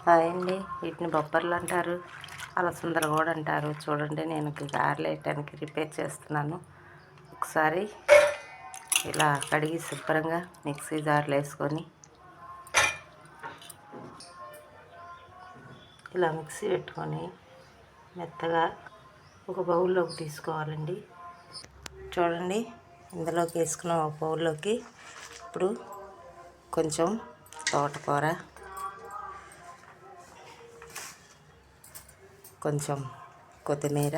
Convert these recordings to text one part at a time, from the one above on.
Hi అండి. వీటిని బొబ్బర్లు అంటారు, అలసందలు కూడా అంటారు. చూడండి, నేను గారెలు వేయటానికి రిపేర్ చేస్తున్నాను. ఒకసారి ఇలా కడిగి శుభ్రంగా మిక్సీ జార్లో వేసుకొని ఇలా మిక్సీ పెట్టుకొని మెత్తగా ఒక బౌల్లోకి తీసుకోవాలండి. చూడండి, ఇందులోకి వేసుకున్న ఒక బౌల్లోకి ఇప్పుడు కొంచెం తోటకూర, కొంచెం కొత్తిమీర,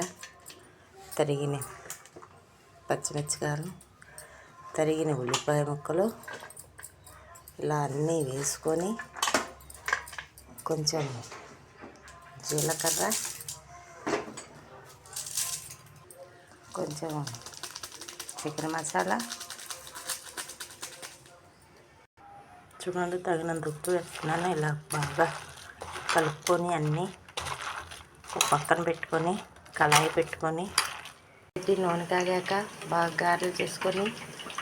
తరిగిన పచ్చిమిరపకాయలు, తరిగిన ఉల్లిపాయ ముక్కలు ఇలా అన్నీ వేసుకొని కొంచెం జీలకర్ర, కొంచెం చికెన్ మసాలా, చూడండి తగినంత ఉప్పు వేస్తున్నాను. ఇలా బాగా కలుపుకొని అన్నీ పక్కన పెట్టుకొని కళాయి పెట్టుకొని నూనె కాగాక బాగా గారెలు చేసుకొని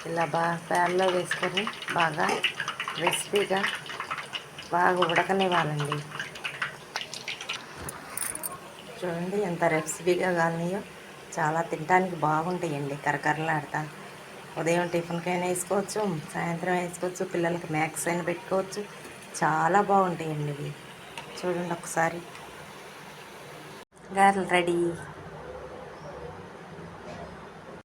ఇలా బాగా ప్యాన్లో వేసుకొని బాగా రెసిపీగా బాగా ఉడకనివ్వాలండి. చూడండి ఎంత రెసిపీగా కాలనియో, చాలా తినడానికి బాగుంటాయండి. కరకరలాడతా ఉదయం టిఫిన్కైనా వేసుకోవచ్చు, సాయంత్రం వేసుకోవచ్చు, పిల్లలకి మ్యాక్స్ అయినా పెట్టుకోవచ్చు. చాలా బాగుంటాయండి ఇవి. చూడండి ఒకసారి. గారెలు రెడీ.